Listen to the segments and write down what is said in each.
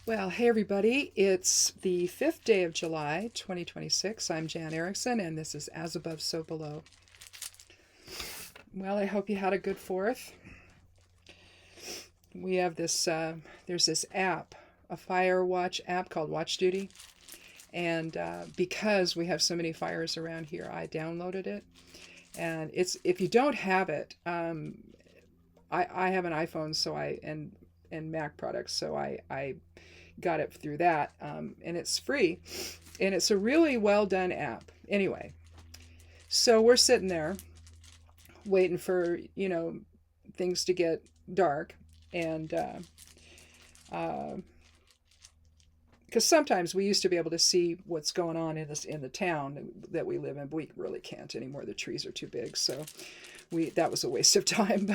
Well, hey everybody, it's the 5th day of July 2026. I'm Jan Erickson, and this is As Above, So Below. Well, I hope you had a good 4th. We have this, there's this app, a fire watch app called Watch Duty. And because we have so many fires around here, I downloaded it. And if you don't have it, I have an iPhone, and Mac products, so I got it through that, and it's free, and it's a really well done app. Anyway, so we're sitting there waiting for things to get dark, and because sometimes we used to be able to see what's going on in the town that we live in, but we really can't anymore. The trees are too big, so that was a waste of time.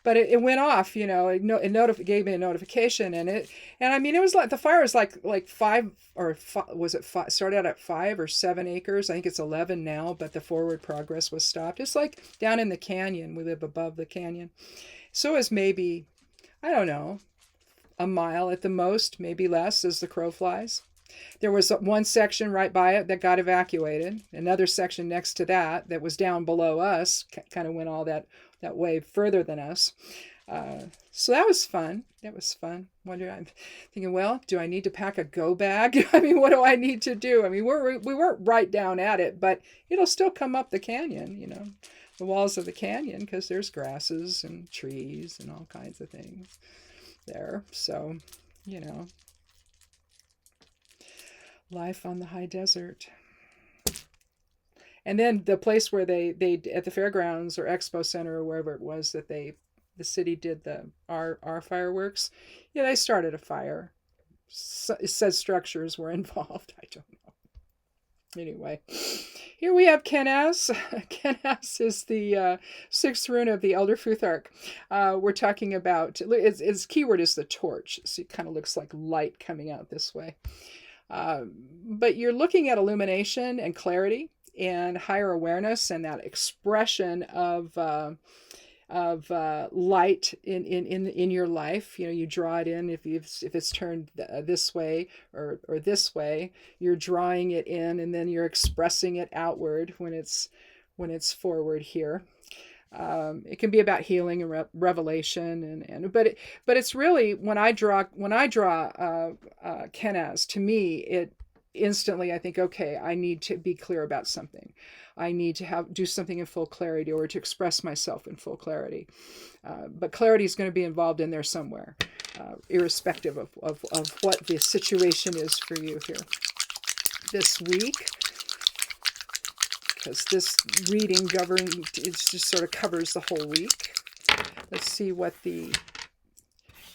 But it went off, gave me a notification, and I mean, it was like the fire was like was it five, started out at 5 or 7 acres. I think it's 11 now, but the forward progress was stopped. It's like down in the canyon. We live above the canyon. So it's maybe, I don't know, a mile at the most, maybe less as the crow flies. There was one section right by it that got evacuated. Another section next to that was down below us, kind of went all that way further than us. So that was fun. I'm thinking, well, do I need to pack a go bag? I mean, what do I need to do? I mean, we weren't right down at it, but it'll still come up the canyon, the walls of the canyon, because there's grasses and trees and all kinds of things there. So, life on the high desert. And then the place where they at the fairgrounds or expo center or wherever it was that the city did our fireworks, they started a fire. So, it says structures were involved. I don't know. Anyway, here we have Kenaz. Kenaz is the 6th rune of the Elder Futhark. We're talking about, its keyword is the torch, so it kind of looks like light coming out this way. But you're looking at illumination and clarity and higher awareness and that expression of light in your life. You draw it in. If it's turned this way or this way, you're drawing it in, and then you're expressing it outward when it's forward here. It can be about healing and revelation, but it's really when I draw Kenaz, to me it instantly, I think, okay, I need to be clear about something. I need to do something in full clarity, or to express myself in full clarity. But clarity is going to be involved in there somewhere, irrespective of what the situation is for you here this week. Because this reading it just sort of covers the whole week. Let's see what the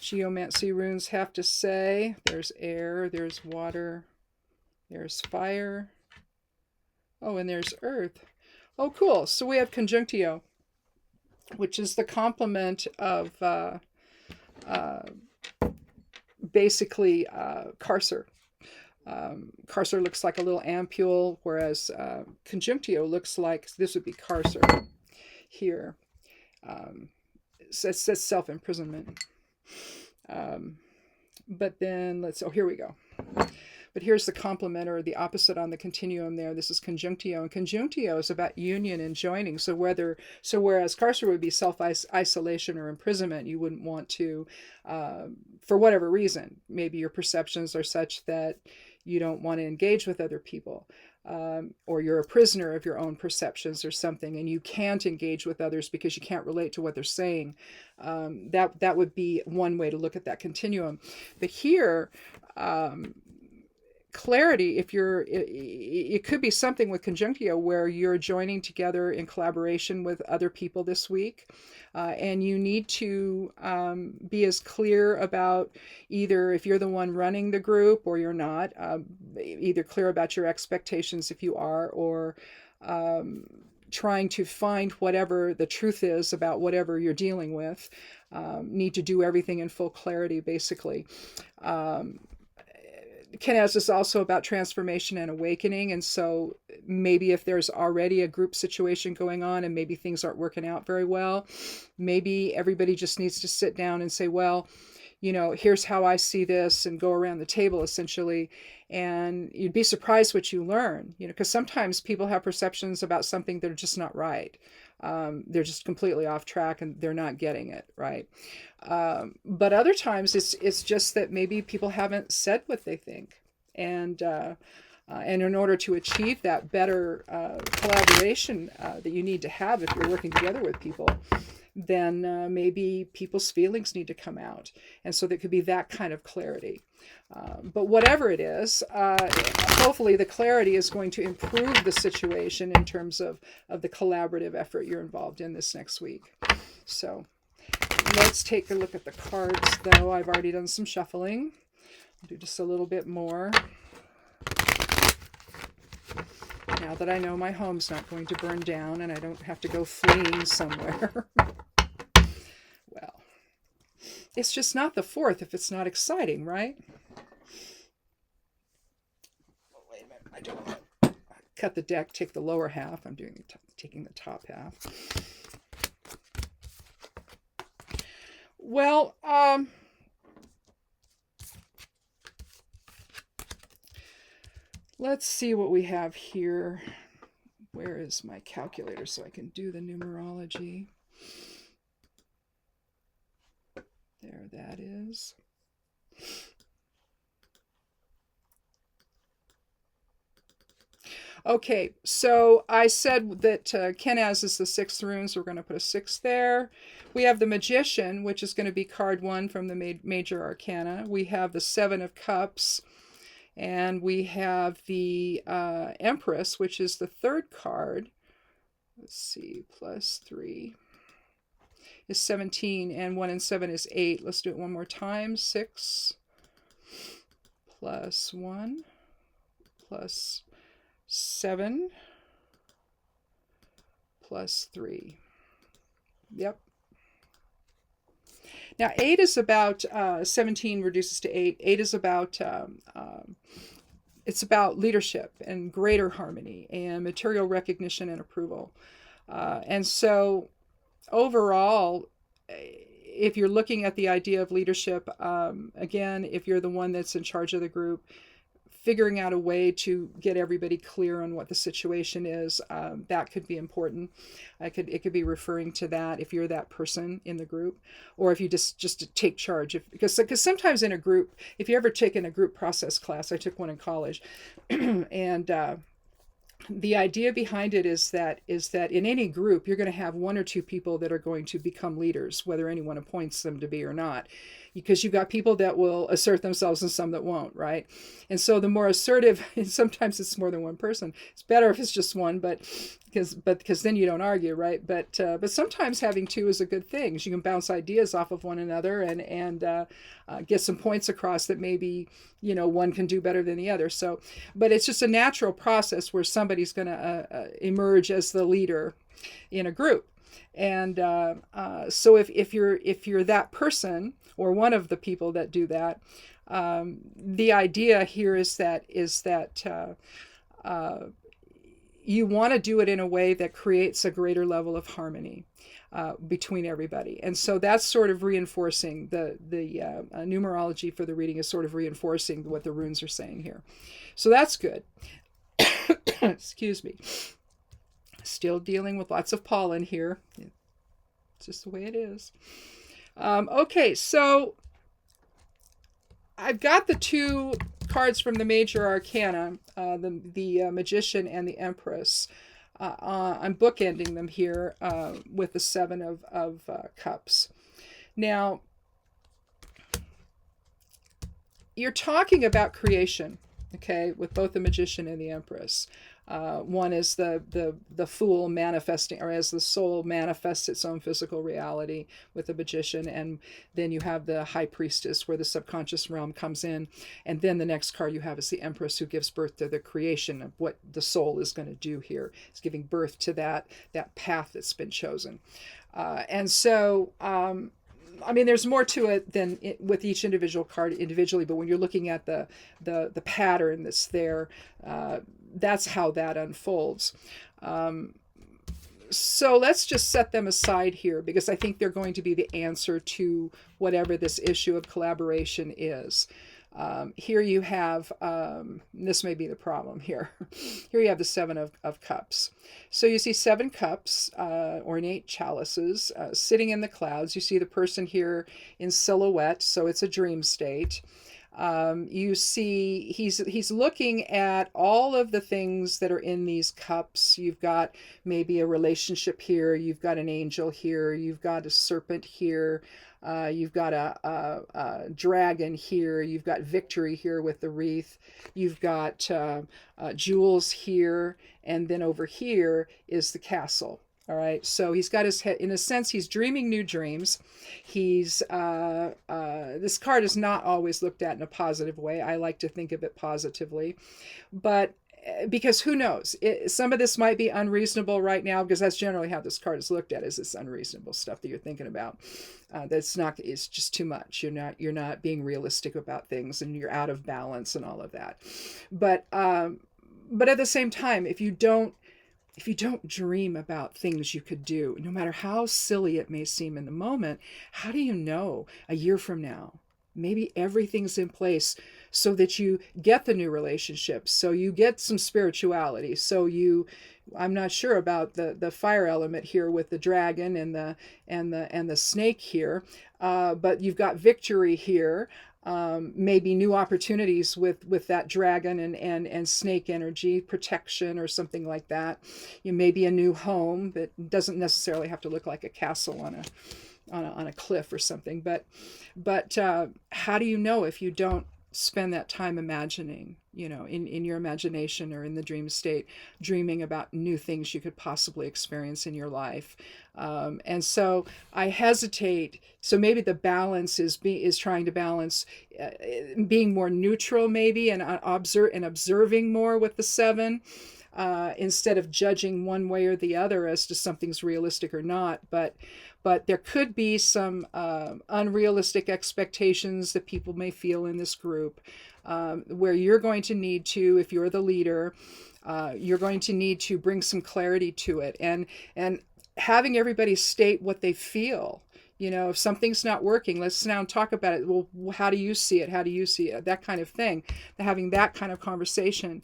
Geomancy runes have to say. There's air, there's water, there's fire. Oh, and there's earth. Oh, cool. So we have conjunctio, which is the complement of basically Carcer. Carcer looks like a little ampule, whereas conjunctio looks like, this would be Carcer here. It says self-imprisonment. But then here we go. But here's the complement, or the opposite on the continuum there. This is conjunctio, and conjunctio is about union and joining. So whereas Carcer would be self-isolation or imprisonment, you wouldn't want to, for whatever reason, maybe your perceptions are such that you don't want to engage with other people, or you're a prisoner of your own perceptions or something, and you can't engage with others because you can't relate to what they're saying. That would be one way to look at that continuum. But here, clarity, it could be something with conjunctio where you're joining together in collaboration with other people this week, and you need to be as clear about, either if you're the one running the group or you're not, either clear about your expectations if you are, or trying to find whatever the truth is about whatever you're dealing with. Need to do everything in full clarity, basically. Kenaz is also about transformation and awakening, and so maybe if there's already a group situation going on and maybe things aren't working out very well, maybe everybody just needs to sit down and say, well, here's how I see this, and go around the table essentially. And you'd be surprised what you learn, because sometimes people have perceptions about something that are just not right. They're just completely off track and they're not getting it right. But other times it's just that maybe people haven't said what they think. And in order to achieve that better collaboration that you need to have if you're working together with people, then maybe people's feelings need to come out. And so there could be that kind of clarity. But whatever it is, hopefully the clarity is going to improve the situation in terms of the collaborative effort you're involved in this next week. So let's take a look at the cards, though. I've already done some shuffling. I'll do just a little bit more. Now that I know my home's not going to burn down and I don't have to go fleeing somewhere. Well, it's just not the 4th if it's not exciting, right? Oh, wait a minute. I don't want to cut the deck, take the lower half. I'm taking the top half. Well, let's see what we have here. Where is my calculator so I can do the numerology? There that is. Okay, so I said that Kenaz is the 6th rune, so we're going to put a 6 there. We have the Magician, which is going to be card 1 from the Major Arcana. We have the 7 of Cups. And we have the Empress, which is the 3rd card. Let's see, plus 3 is 17, and 1 and 7 is 8. Let's do it one more time. 6 plus 1 plus 7 plus 3. Yep. Now, 8 is about 17 reduces to 8. 8 is about it's about leadership and greater harmony and material recognition and approval. And so, overall, if you're looking at the idea of leadership, again, if you're the one that's in charge of the group, figuring out a way to get everybody clear on what the situation is, that could be important. It could be referring to that if you're that person in the group, or if you just take charge. Because sometimes in a group, if you ever taken a group process class, I took one in college, and the idea behind it is that in any group, you're going to have 1 or 2 people that are going to become leaders, whether anyone appoints them to be or not. Because you've got people that will assert themselves and some that won't, right? And so the more assertive, and sometimes it's more than one person. It's better if it's just one, but because then you don't argue, right? But sometimes having 2 is a good thing. You can bounce ideas off of one another and get some points across that maybe one can do better than the other. So, but it's just a natural process where somebody's going to emerge as the leader in a group. And so if you're that person, or one of the people that do that, the idea here is that you want to do it in a way that creates a greater level of harmony between everybody. And so that's sort of reinforcing the numerology for the reading is sort of reinforcing what the runes are saying here. So that's good. Excuse me. Still dealing with lots of pollen here. It's just the way it is. Okay, so I've got the 2 cards from the Major Arcana, the Magician and the Empress. I'm bookending them here with the 7 of Cups. Now, you're talking about creation, okay, with both the Magician and the Empress. One is the Fool manifesting, or as the soul manifests its own physical reality with the Magician, and then you have the High Priestess where the subconscious realm comes in, and then the next card you have is the Empress, who gives birth to the creation of what the soul is going to do here. It's giving birth to that path that's been chosen. And so there's more to it than with each individual card individually, but when you're looking at the pattern that's there, that's how that unfolds. So let's just set them aside here because I think they're going to be the answer to whatever this issue of collaboration is. Here you have, this may be the problem here. Here you have the Seven of Cups. So you see 7 cups, ornate chalices, sitting in the clouds. You see the person here in silhouette, so it's a dream state. You see he's looking at all of the things that are in these cups. You've got maybe a relationship here, you've got an angel here, you've got a serpent here, you've got a dragon here, you've got victory here with the wreath, you've got jewels here, and then over here is the castle. All right, so he's got his head, in a sense, he's dreaming new dreams. He's, this card is not always looked at in a positive way. I like to think of it positively, but because who knows, some of this might be unreasonable right now, because that's generally how this card is looked at, is this unreasonable stuff that you're thinking about. That's not, it's just too much. You're not being realistic about things, and you're out of balance and all of that. But at the same time, if you don't dream about things you could do, no matter how silly it may seem in the moment, how do you know a year from now? Maybe everything's in place so that you get the new relationships, so you get some spirituality. So I'm not sure about the fire element here with the dragon and the snake here, but you've got victory here. Maybe new opportunities with that dragon and snake energy, protection or something like that. Maybe a new home that doesn't necessarily have to look like a castle on a cliff or something. But how do you know if you don't spend that time imagining, in your imagination or in the dream state, dreaming about new things you could possibly experience in your life? And so I hesitate. So maybe the balance is trying to balance being more neutral, maybe, and observing more with the 7. Instead of judging one way or the other as to something's realistic or not. But there could be some unrealistic expectations that people may feel in this group, where you're going to need to, if you're the leader, you're going to need to bring some clarity to it, and having everybody state what they feel. If something's not working, let's now talk about it. Well, how do you see it? How do you see it? That kind of thing. Having that kind of conversation,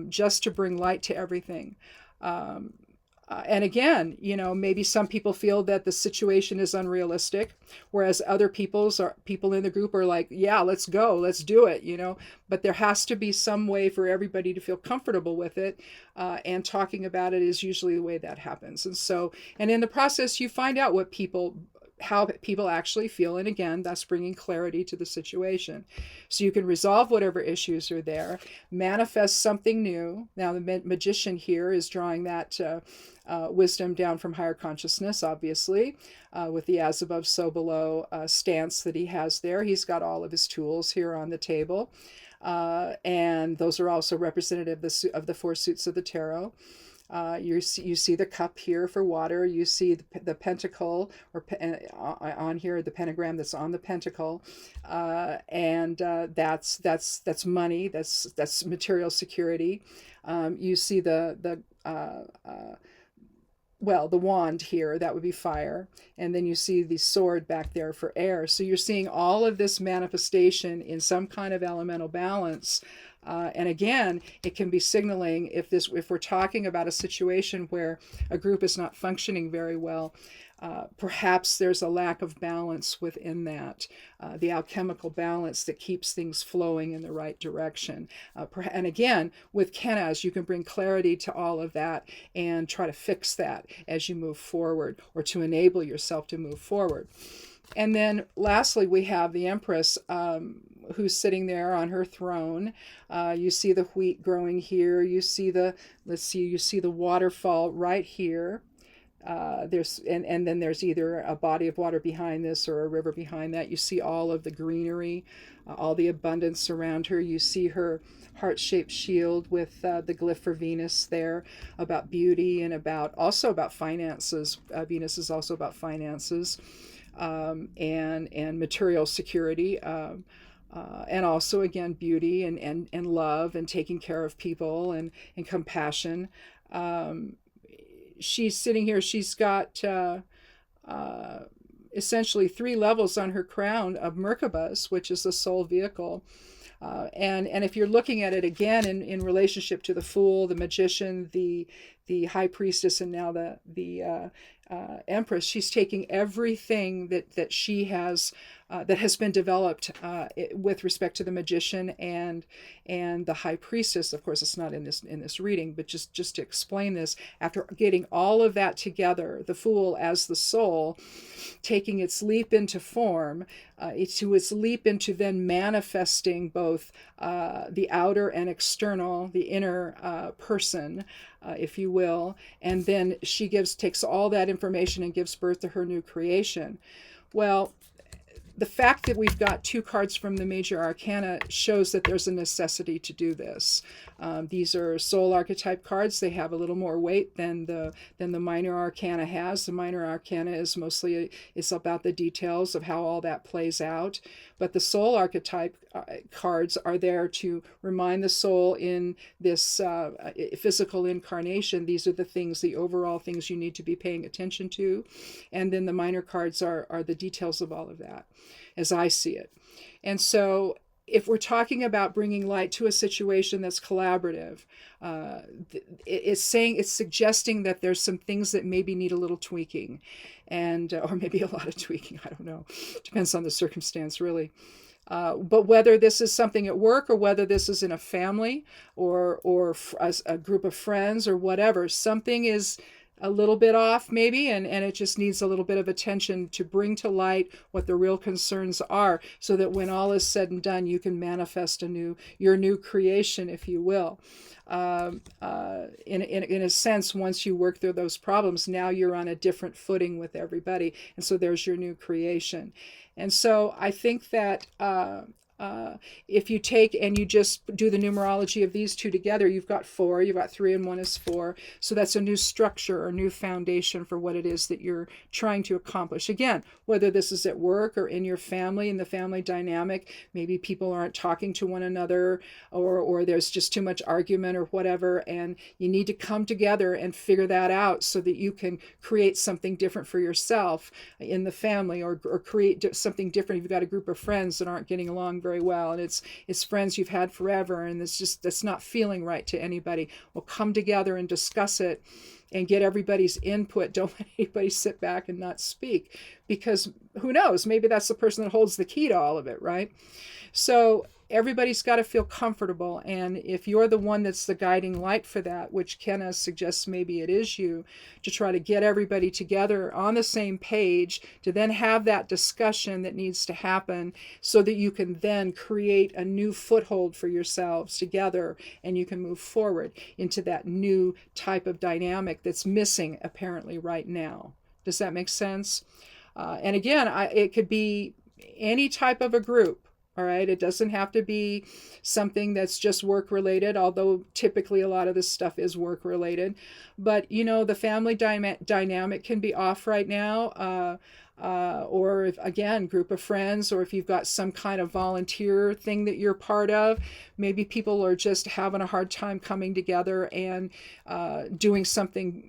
just to bring light to everything. And again, maybe some people feel that the situation is unrealistic, whereas other people in the group are like, yeah, let's go, let's do it, But there has to be some way for everybody to feel comfortable with it, and talking about it is usually the way that happens. And in the process, you find out how people actually feel, and again, that's bringing clarity to the situation. So you can resolve whatever issues are there, manifest something new. Now the magician here is drawing that wisdom down from higher consciousness, obviously, with the as above, so below stance that he has there. He's got all of his tools here on the table, and those are also representative of the 4 suits of the tarot. You see the cup here for water. You see the pentacle, or on here the pentagram that's on the pentacle, and that's money. That's material security. You see the wand here, that would be fire, and then you see the sword back there for air. So you're seeing all of this manifestation in some kind of elemental balance. And again, it can be signaling if we're talking about a situation where a group is not functioning very well, perhaps there's a lack of balance within that, the alchemical balance that keeps things flowing in the right direction. And again, with Kenaz, you can bring clarity to all of that and try to fix that as you move forward, or to enable yourself to move forward. And then lastly, we have the Empress, who's sitting there on her throne. You see the wheat growing here. You see the waterfall right here. And then there's either a body of water behind this or a river behind that. You see all of the greenery, all the abundance around her. You see her heart-shaped shield with the glyph for Venus there, about beauty and also about finances. Venus is also about finances, and material security. And also, again, beauty and love and taking care of people and compassion. she's sitting here. She's got essentially 3 levels on her crown of Merkabahs, which is the soul vehicle. And if you're looking at it again in relationship to the Fool, the Magician, the High Priestess, and now the Empress, she's taking everything that she has that has been developed with respect to the Magician and the High Priestess. Of course, it's not in this reading, but just to explain this, after getting all of that together, the Fool as the soul, taking its leap into form, its leap into then manifesting both the outer and external, the inner person, if you will, and then she takes all that information and gives birth to her new creation. Well, the fact that we've got 2 cards from the major arcana shows that there's a necessity to do this. These are soul archetype cards. They have a little more weight than the minor arcana has. The minor arcana is mostly it's about the details of how all that plays out. But the soul archetype cards are there to remind the soul in this physical incarnation. These are the overall things you need to be paying attention to. And then the minor cards are the details of all of that, as I see it. And so if we're talking about bringing light to a situation that's collaborative, it's suggesting that there's some things that maybe need a little tweaking, and or maybe a lot of tweaking. I don't know. Depends on the circumstance, really. But whether this is something at work or whether this is in a family or a group of friends or whatever, something is a little bit off maybe, and it just needs a little bit of attention to bring to light what the real concerns are, so that when all is said and done, you can manifest your new creation, if you will. In a sense, once you work through those problems, now you're on a different footing with everybody, and so there's your new creation. And so I think that if you take and you just do the numerology of these 2 together, you've got 4, you've got 3 and 1 is 4. So that's a new structure or new foundation for what it is that you're trying to accomplish. Again, whether this is at work or in your family, in the family dynamic, maybe people aren't talking to one another, or there's just too much argument or whatever, and you need to come together and figure that out so that you can create something different for yourself in the family, or create something different if you've got a group of friends that aren't getting along very well, and it's friends you've had forever, and that's not feeling right to anybody. Well, come together and discuss it and get everybody's input. Don't let anybody sit back and not speak, because who knows, maybe that's the person that holds the key to all of it, right? So everybody's got to feel comfortable, and if you're the one that's the guiding light for that, which Kenna suggests maybe it is you, to try to get everybody together on the same page, to then have that discussion that needs to happen so that you can then create a new foothold for yourselves together, and you can move forward into that new type of dynamic that's missing apparently right now. Does that make sense? And again, it could be any type of a group. All right, it doesn't have to be something that's just work related, although typically a lot of this stuff is work related. But the family dynamic can be off right now, or if, again, group of friends, or if you've got some kind of volunteer thing that you're part of, maybe people are just having a hard time coming together and doing something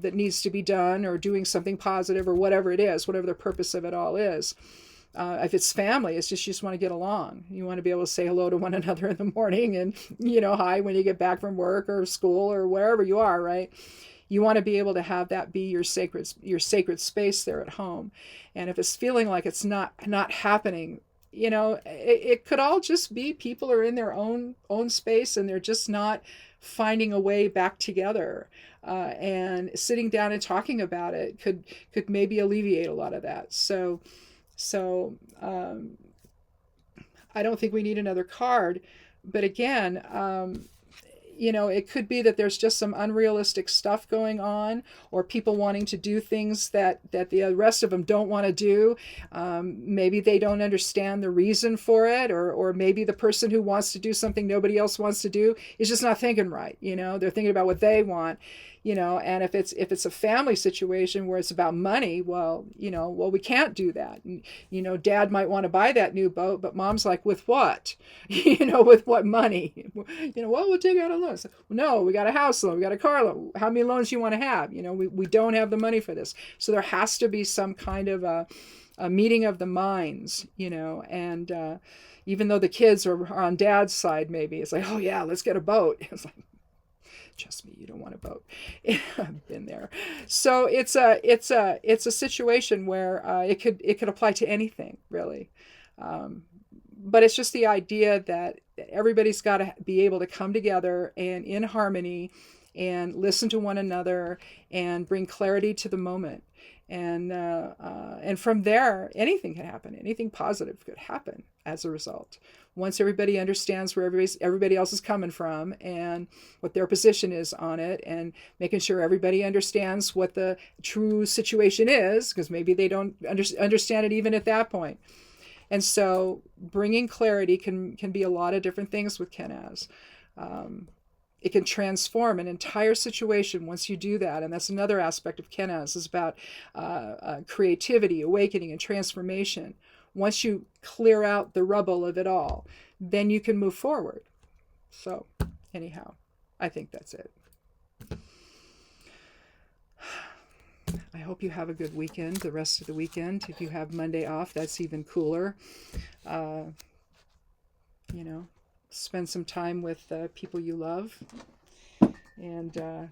that needs to be done, or doing something positive, or whatever it is, whatever the purpose of it all is. If it's family, it's just you just want to get along. You want to be able to say hello to one another in the morning, and hi when you get back from work or school or wherever you are, right? You want to be able to have that be your sacred space there at home. And if it's feeling like it's not happening, it could all just be people are in their own space, and they're just not finding a way back together. And sitting down and talking about it could maybe alleviate a lot of that. So I don't think we need another card, but again, it could be that there's just some unrealistic stuff going on, or people wanting to do things that the rest of them don't want to do. Maybe they don't understand the reason for it, or maybe the person who wants to do something nobody else wants to do is just not thinking right. They're thinking about what they want. And if it's a family situation where it's about money, well, we can't do that. And, dad might want to buy that new boat, but mom's like, with what? With what money? Well, we'll take out a loan. So, no, we got a house loan, we got a car loan. How many loans do you want to have? We don't have the money for this. So there has to be some kind of a meeting of the minds, and even though the kids are on dad's side, maybe it's like, oh yeah, let's get a boat. It's like, trust me, you don't want a boat. I've been there. So it's a situation where it could apply to anything, really. But it's just the idea that everybody's got to be able to come together and in harmony and listen to one another and bring clarity to the moment. And from there, anything can happen. Anything positive could happen as a result. Once everybody understands where everybody else is coming from and what their position is on it, and making sure everybody understands what the true situation is, because maybe they don't understand it even at that point. And so bringing clarity can be a lot of different things with Kenaz. It can transform an entire situation once you do that. And that's another aspect of Kenaz, is about creativity, awakening, and transformation. Once you clear out the rubble of it all, then you can move forward. So anyhow, I think that's it. I hope you have a good weekend, the rest of the weekend. If you have Monday off, that's even cooler. Spend some time with people you love. And come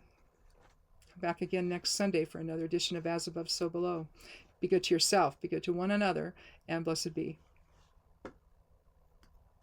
back again next Sunday for another edition of As Above, So Below. Be good to yourself, be good to one another, and blessed be.